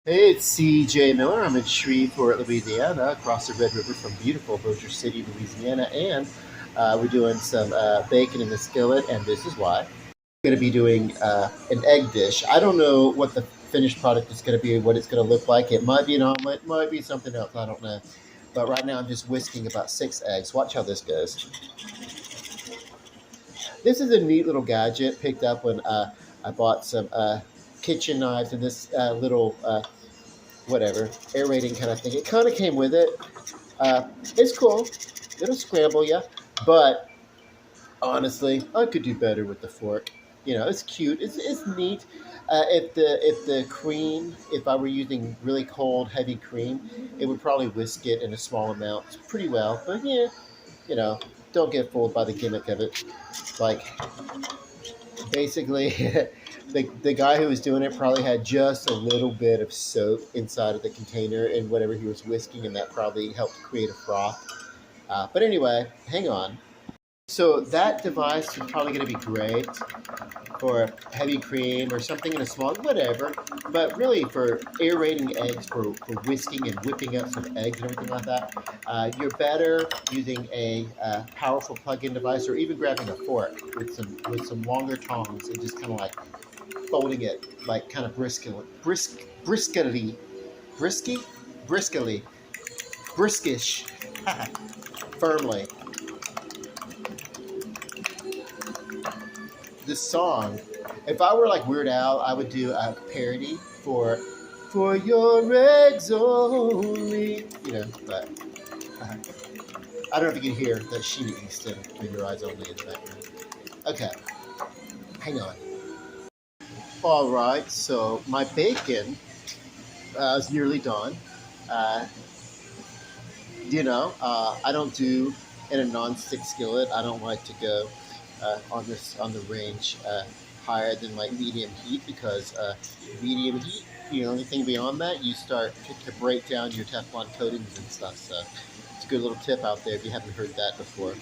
Hey, it's CJ Miller. I'm in Shreveport, Louisiana, across the Red River from beautiful Bossier City, Louisiana, and we're doing some bacon in the skillet, and this is why. We're going to be doing an egg dish. I don't know what the finished product is going to be, what it's going to look like. It might be an omelet, might be something else, I don't know. But right now I'm just whisking about 6 eggs. Watch how this goes. This is a neat little gadget picked up when I bought some kitchen knives and this little whatever, aerating kind of thing. It kind of came with it. It's cool. It'll scramble you, but honestly, I could do better with the fork. You know, it's cute. It's neat. If the cream, if I were using really cold, heavy cream, it would probably whisk it in a small amount pretty well. But yeah, you know, don't get fooled by the gimmick of it. Like basically, the guy who was doing it probably had just a little bit of soap inside of the container and whatever he was whisking, and that probably helped create a froth. But anyway, hang on. So that device is probably going to be great for heavy cream or something in a small, whatever. But really for aerating eggs, for whisking and whipping up some eggs and everything like that, you're better using a powerful plug-in device or even grabbing a fork with some longer tongs and just kind of like folding it like kind of briskly, brisky, briskly, briskish, firmly. This song, if I were like Weird Al, I would do a parody for your eggs only, you know. But I don't know if you can hear the Sheena Easton for your eyes only in the background. Okay, hang on. All right, so my bacon is nearly done. Uh, I don't do in a non-stick skillet. I don't like to go on the range higher than like medium heat because medium heat, the only thing beyond that, you start to break down your Teflon coatings and stuff. So it's a good little tip out there if you haven't heard that before.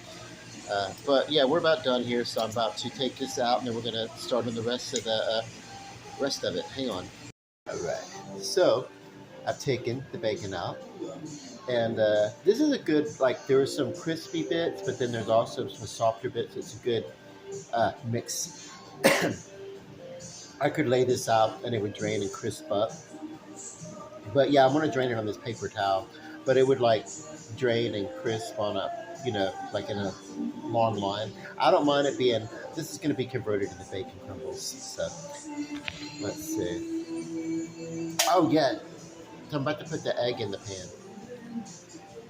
But yeah, we're about done here, so I'm about to take this out, and then we're gonna start on the rest of it. Hang on. All right. So I've taken the bacon out. And this is a good, like, there are some crispy bits, but then there's also some softer bits. It's a good mix. I could lay this out and it would drain and crisp up. But yeah, I'm going to drain it on this paper towel. But it would, like, drain and crisp on a, like in a long line. I don't mind it being, this is going to be converted into bacon crumbles. So let's see. Oh, yeah. So I'm about to put the egg in the pan.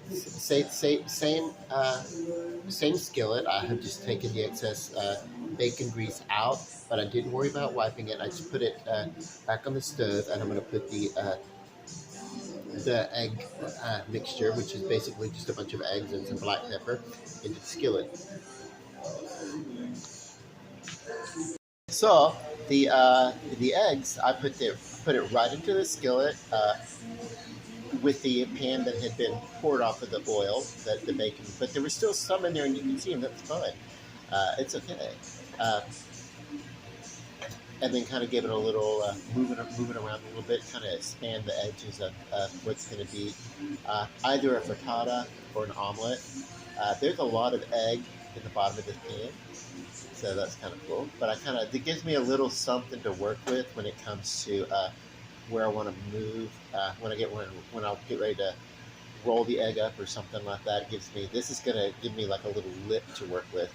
Same skillet. I have just taken the excess bacon grease out, but I didn't worry about wiping it. I just put it back on the stove, and I'm going to put the egg mixture, which is basically just a bunch of eggs and some black pepper, into the skillet. So the eggs, I put it right into the skillet. With the pan that had been poured off of the oil, the bacon, but there was still some in there, and you can see them. That's fine. It's okay. Uh, and then kind of give it a little move it around a little bit, kind of expand the edges of what's going to be either a frittata or an omelet. There's a lot of egg in the bottom of this pan, so that's kind of cool. But it gives me a little something to work with when it comes to where I want to move when I'll get ready to roll the egg up or something like that. This is gonna give me like a little lip to work with.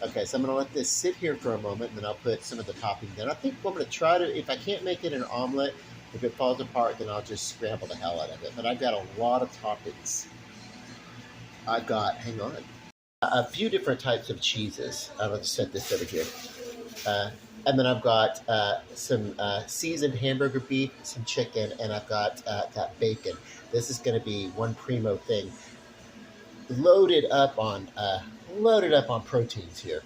Okay, so I'm gonna let this sit here for a moment, and then I'll put some of the toppings in. I think I'm gonna try to, if I can't make it an omelet, if it falls apart, then I'll just scramble the hell out of it. But I've got a lot of toppings. Hang on, a few different types of cheeses. I'll just set this over here. And then I've got some seasoned hamburger beef, some chicken, and I've got bacon. This is going to be one primo thing. Loaded up on proteins here.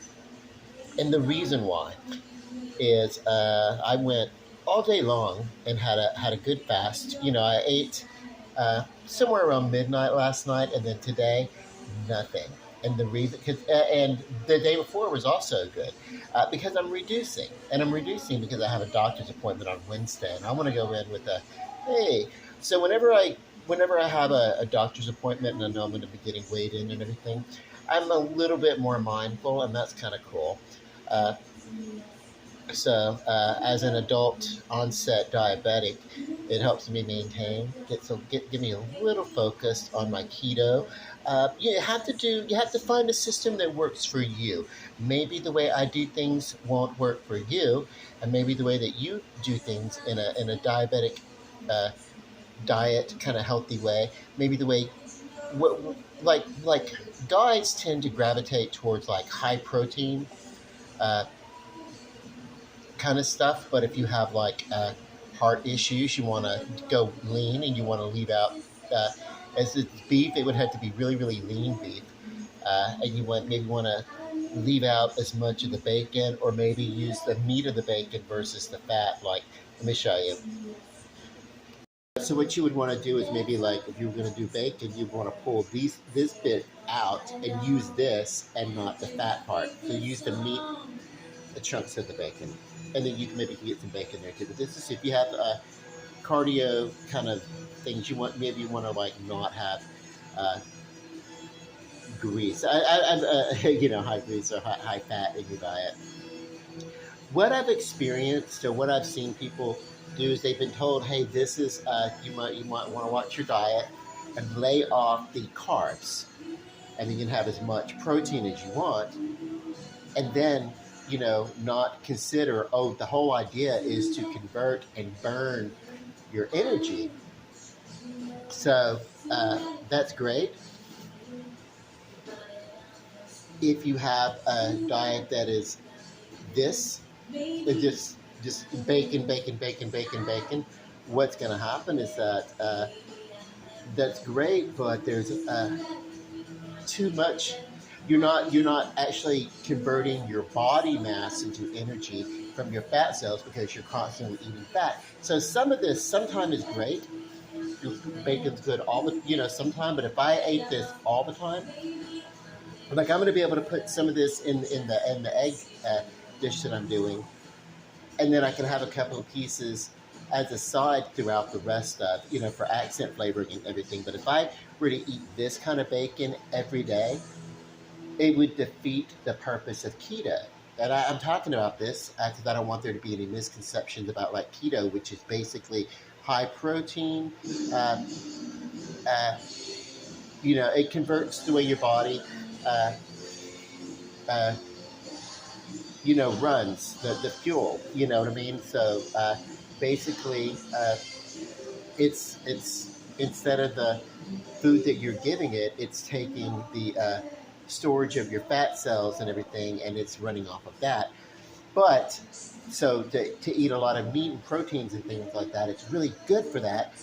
And the reason why is I went all day long and had a good fast. I ate somewhere around midnight last night, and then today, nothing. And the reason, and the day before was also good because I'm reducing, because I have a doctor's appointment on Wednesday, and I want to go in with Hey, so whenever I have a doctor's appointment and I know I'm going to be getting weighed in and everything, I'm a little bit more mindful, and that's kind of cool. Uh, as an adult onset diabetic, it helps me maintain, get me a little focused on my keto. You have to find a system that works for you. Maybe the way I do things won't work for you, and maybe the way that you do things in a diabetic uh, diet kind of healthy way, maybe the way what like guys tend to gravitate towards like high protein uh, kind of stuff. But if you have like heart issues, you want to go lean and you want to leave out. Uh, as it's beef, it would have to be really, really lean beef, and you maybe want to leave out as much of the bacon, or maybe use the meat of the bacon versus the fat. Like, let me show you. So what you would want to do is maybe like if you were going to do bacon, you want to pull this bit out and use this and not the fat part. So use the meat, the chunks of the bacon, and then you can maybe get some bacon there too. But this is if you have cardio kind of things you want. Maybe you want to like not have uh, grease. High grease or high fat in your diet. What I've experienced or what I've seen people do is they've been told, hey, this is you might want to watch your diet and lay off the carbs, and you can have as much protein as you want, and then not consider, oh, the whole idea is to convert and burn your energy. So that's great. If you have a diet that is this, just bacon, bacon, bacon, bacon, bacon, what's going to happen is that that's great, but there's too much. You're not actually converting your body mass into energy from your fat cells because you're constantly eating fat. So some of this sometimes is great. Bacon's good all the sometime, but if I ate this all the time, like I'm going to be able to put some of this in the egg dish that I'm doing, and then I can have a couple of pieces as a side throughout the rest of for accent flavoring and everything. But if I were to eat this kind of bacon every day, it would defeat the purpose of keto. And I'm talking about this because I don't want there to be any misconceptions about like keto, which is basically high protein. Uh, uh, it converts the way your body, uh, uh, runs the fuel. You know what I mean? So basically, it's instead of the food that you're giving it, it's taking the storage of your fat cells and everything, and it's running off of that. But so to eat a lot of meat and proteins and things like that, it's really good for that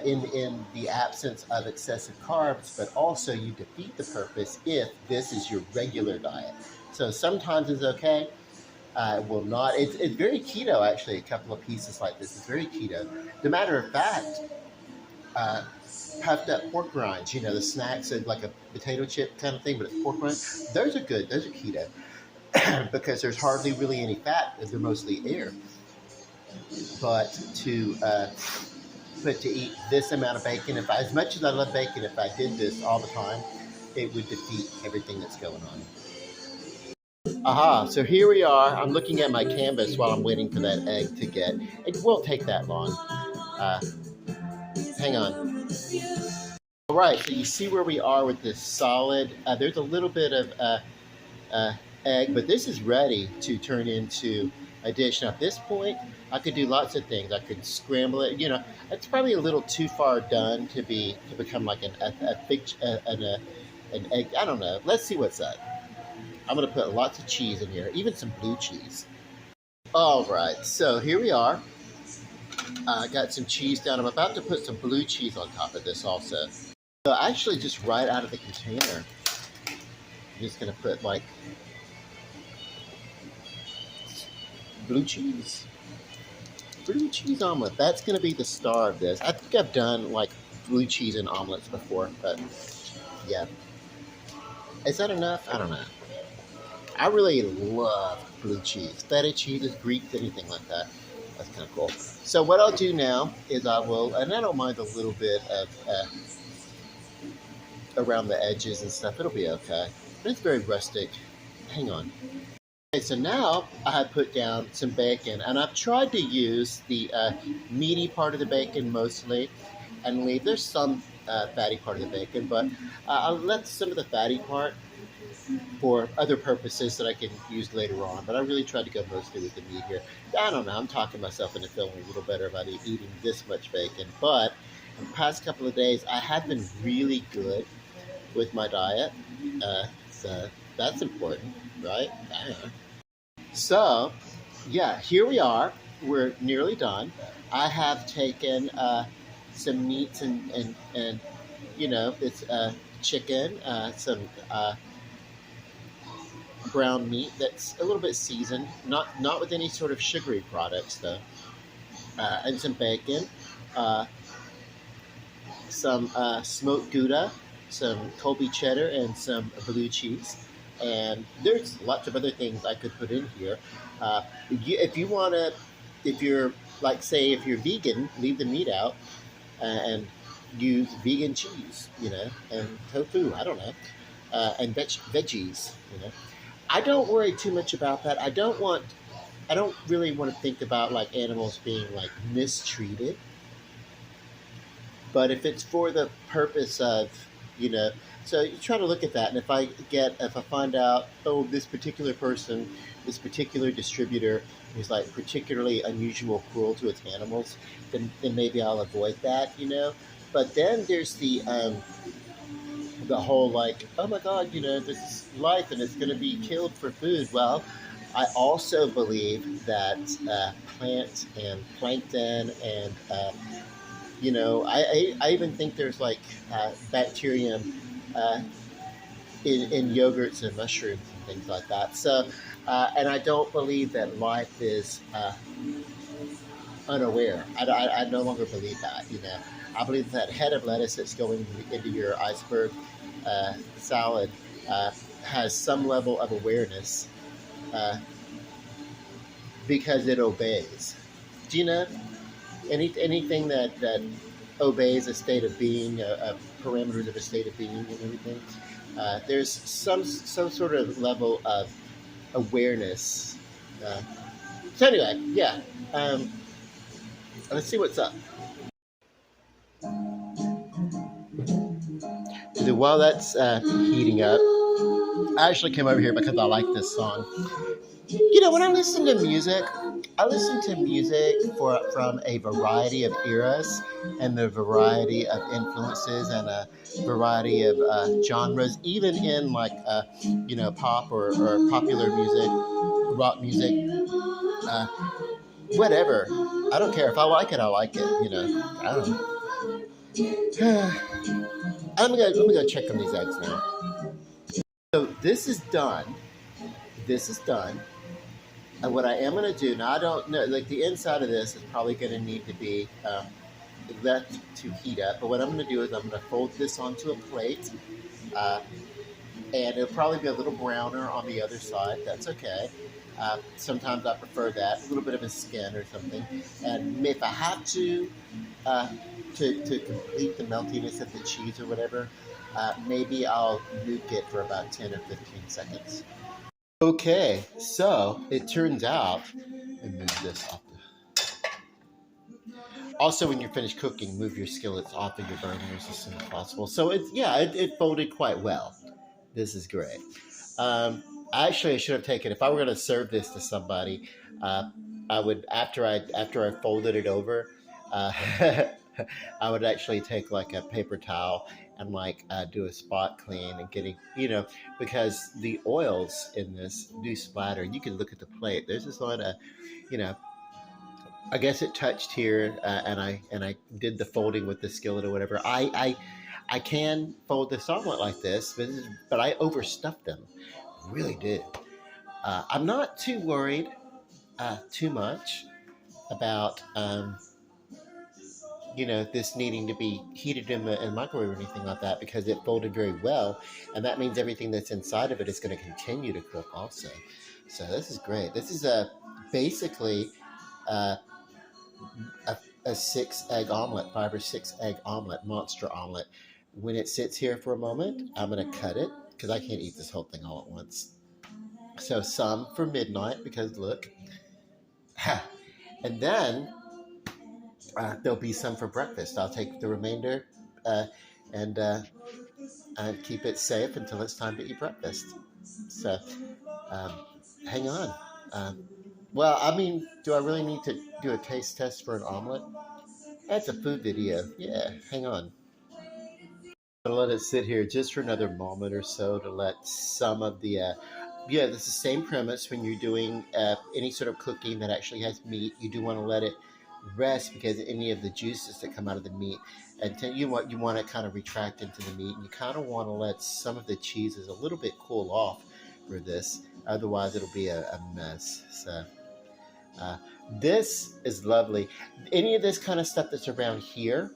in the absence of excessive carbs. But also you defeat the purpose if this is your regular diet. So sometimes it's okay. Will not. It's very keto actually. A couple of pieces like this is very keto. The matter of fact, uh, puffed up pork rinds. The snacks are like a potato chip kind of thing, but it's pork rinds. Those are good. Those are keto because there's hardly really any fat. They're mostly air. But to eat this amount of bacon, as much as I love bacon, if I did this all the time, it would defeat everything that's going on. Aha, so here we are. I'm looking at my canvas while I'm waiting for that egg to get. It won't take that long. Uh, hang on. All right, so you see where we are with this solid. There's a little bit of uh, egg, but this is ready to turn into a dish. Now, at this point, I could do lots of things. I could scramble it. It's probably a little too far done to become like an egg. I don't know. Let's see what's up. I'm going to put lots of cheese in here, even some blue cheese. All right, so here we are. I got some cheese down. I'm about to put some blue cheese on top of this also. So actually just right out of the container, I'm just going to put like blue cheese omelet. That's going to be the star of this. I think I've done like blue cheese and omelets before, but yeah. Is that enough? I don't know. I really love blue cheese. Feta cheese, Greek, anything like that. That's kind of cool. So what I'll do now is I will, and I don't mind a little bit of around the edges and stuff. It'll be okay. But it's very rustic. Hang on. Okay, so now I have put down some bacon, and I've tried to use the meaty part of the bacon mostly, and leave there's some fatty part of the bacon, but I'll let some of the fatty part for other purposes that I can use later on. But I really tried to go mostly with the meat here. I don't know. I'm talking myself into feeling a little better about eating this much bacon, but the past couple of days I have been really good with my diet, so that's important, right? I don't know. So, yeah, here we are. We're nearly done. I have taken some meats and it's chicken, some ground meat that's a little bit seasoned, not with any sort of sugary products though, and some bacon, uh, some smoked Gouda, some Colby cheddar, and some blue cheese. And there's lots of other things I could put in here. If you want to, if you're like, say, if you're vegan, leave the meat out and use vegan cheese, and tofu. I don't know, and veggies. I don't worry too much about that. I don't really want to think about like animals being like mistreated. But if it's for the purpose of, you know, so you try to look at that. And if I find out, oh, this particular person, this particular distributor is like particularly unusual, cruel to its animals, then maybe I'll avoid that. But then there's the whole like, oh my God, this is life and it's going to be killed for food. Well, I also believe that plants and plankton and I even think there's like bacterium uh, in yogurts and mushrooms and things like that. So, and I don't believe that life is unaware. I no longer believe that. I believe that head of lettuce that's going into your iceberg salad has some level of awareness because it obeys. Do you know? Anything that obeys a state of being, parameters of a state of being, and everything. There's some sort of level of awareness. Uh, so anyway, yeah. Let's see what's up. While that's heating up, I actually came over here because I like this song. When I listen to music, I listen to music from a variety of eras and a variety of influences and a variety of genres, even in like pop or popular music, rock music, uh, whatever. I don't care if I like it. I like it. I don't know. Let me go check on these eggs now. So this is done. This is done. And what I am going to do now, I don't know, like the inside of this is probably going to need to be left to heat up. But what I'm going to do is I'm going to fold this onto a plate, uh, and it'll probably be a little browner on the other side. That's okay. Sometimes I prefer that, a little bit of a skin or something. And if I have to complete the meltiness of the cheese or whatever, maybe I'll nuke it for about 10 or 15 seconds. Okay, so it turns out, and move this off. Also, when you're finished cooking, move your skillets off of your burners as soon as possible. So it folded quite well. This is great. Um, Actually, I should have taken. If I were going to serve this to somebody, I would after I folded it over, uh, I would actually take like a paper towel and like do a spot clean and getting because the oils in this do splatter. You can look at the plate. There's this lot of you know I guess it touched here, and I did the folding with the skillet or whatever. I can fold this omelet like this, but I overstuffed them. Really did. I'm not too worried too much about this needing to be heated in the microwave or anything like that because it folded very well, and that means everything that's inside of it is going to continue to cook also. So this is great. This is basically. Uh, a 6 egg omelet, 5 or 6 egg omelet, monster omelet. When it sits here for a moment, I'm going to cut it because I can't eat this whole thing all at once. So some for midnight because look, and then there'll be some for breakfast. I'll take the remainder uh, and keep it safe until it's time to eat breakfast. So um, hang on. Um, well, I mean, do I really need to do a taste test for an omelet? That's a food video. Yeah, hang on. I'm gonna let it sit here just for another moment or so to let some of the yeah, it's the same premise when you're doing any sort of cooking that actually has meat. You do want to let it rest because any of the juices that come out of the meat, and you want to kind of retract into the meat, and you kind of want to let some of the cheeses a little bit cool off for this. Otherwise, it'll be a mess. So uh, this is lovely. Any of this kind of stuff that's around here,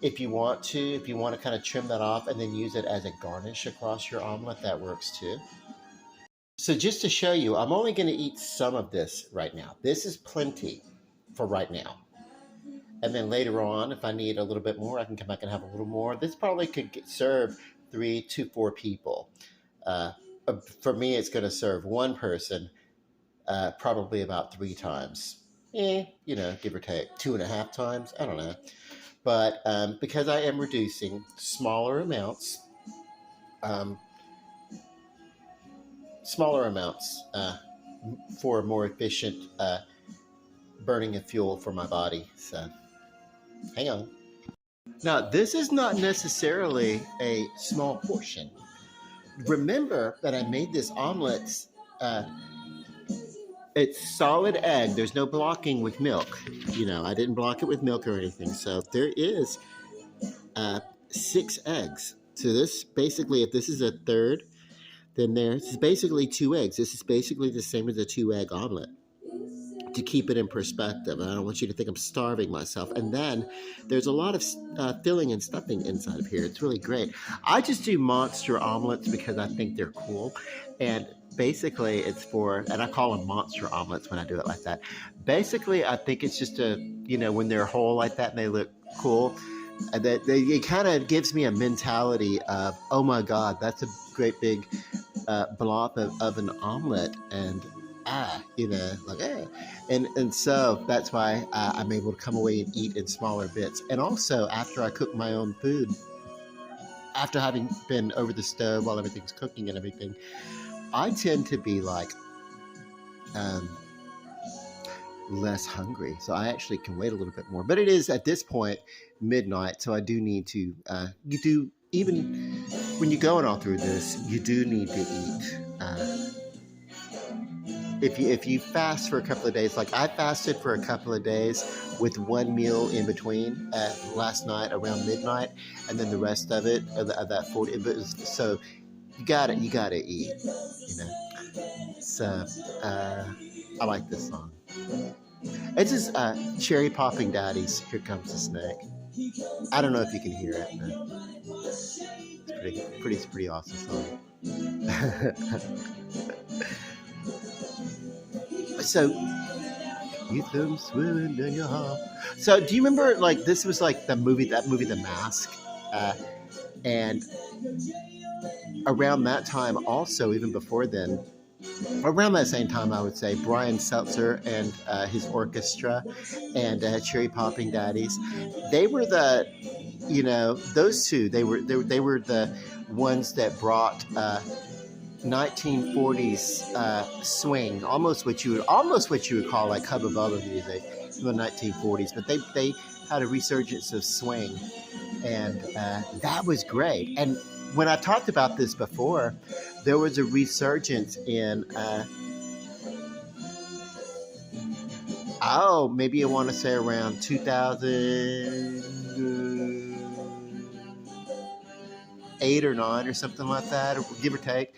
if you want to kind of trim that off and then use it as a garnish across your omelet, that works too. So just to show you, I'm only going to eat some of this right now. This is plenty for right now. And then later on, if I need a little bit more, I can come back and have a little more. This probably could serve 3 to 4 people. Uh, for me, it's going to serve one person probably about 3 times. Give or take 2.5 times. I don't know. But because I am reducing um, smaller amounts for more efficient burning of fuel for my body. So hang on. Now, this is not necessarily a small portion. Remember that I made this omelet. Uh, it's solid egg. There's no blocking with milk. I didn't block it with milk or anything. So there is 6 eggs. So this basically, if this is a third, then there's basically 2 eggs. This is basically the same as a 2 egg omelet. To keep it in perspective, I don't want you to think I'm starving myself. And then there's a lot of filling and stuffing inside of here. It's really great. I just do monster omelets because I think they're cool. And basically and I call them monster omelets when I do it like that. Basically, I think it's just when they're whole like that and they look cool, it kind of gives me a mentality of, oh my God, that's a great big blob of an omelet. And and so that's why I'm able to come away and eat in smaller bits. And also, after I cook my own food, after having been over the stove while everything's cooking and everything, I tend to be like less hungry, so I actually can wait a little bit more. But it is at this point midnight, so I do need to even when you're going all through this, you do need to eat. If you fast for a couple of days, like I fasted for a couple of days with one meal in between last night around midnight, and then the rest of it of that 40. So you gotta eat, So I like this song. It's just Cherry Popping Daddies. Here Comes the Snake. I don't know if you can hear it, but it's pretty awesome song. So you come swimming down your hall. So do you remember this was like that movie The Mask, and around that time also, even before then, around that same time, I would say Brian Seltzer and his orchestra and Cherry Popping Daddies, they were those two. They were the ones that brought 1940s swing, almost what you would call like Hubba Bubba music from the 1940s. But they had a resurgence of swing, and that was great. And when I talked about this before, there was a resurgence in maybe I want to say around 2008 or 9 or something like that, or give or take.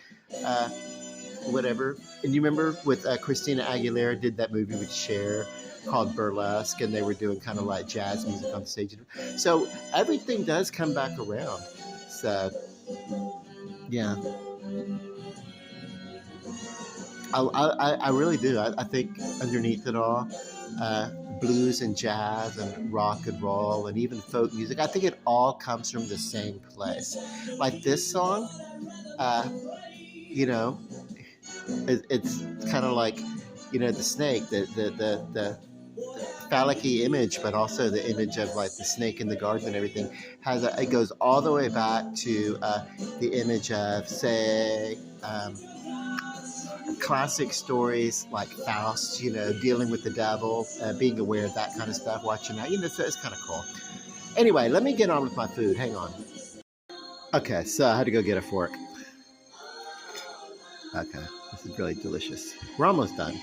Whatever. And you remember with Christina Aguilera did that movie with Cher called Burlesque, and they were doing kind of like jazz music on stage. So everything does come back around. So yeah, I really do. I think underneath it all, blues and jazz and rock and roll and even folk music. I think it all comes from the same place. Like this song, uh, you know, it's kind of like, the snake, the phallic image, but also the image of like the snake in the garden and everything it goes all the way back to the image of, say, classic stories like Faust, dealing with the devil, being aware of that kind of stuff, watching that, so it's kind of cool. Anyway, let me get on with my food. Hang on. Okay, so I had to go get a fork. Okay, this is really delicious. We're almost done.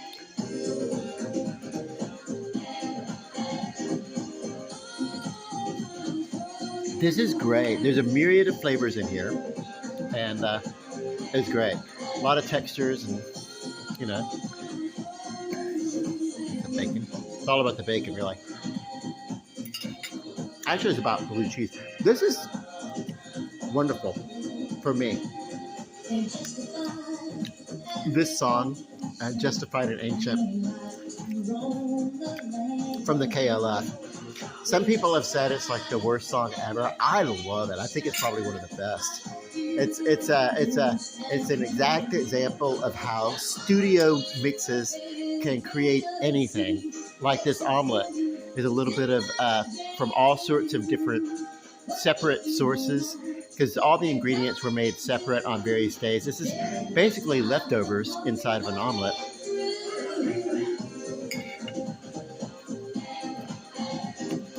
This is great. There's a myriad of flavors in here, and it's great. A lot of textures, and the bacon. It's all about the bacon, really. Actually, it's about blue cheese. This is wonderful for me. This song, Justified and Ancient, from the KLF. Some people have said it's like the worst song ever. I love it. I think it's probably one of the best. It's an exact example of how studio mixes can create anything. Like this omelet is a little bit of from all sorts of different separate sources, because all the ingredients were made separate on various days. This is basically leftovers inside of an omelet.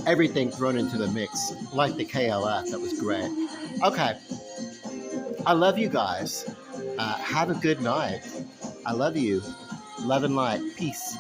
Everything thrown into the mix, like the KLF. That was great. Okay. I love you guys. Have a good night. I love you. Love and light. Peace.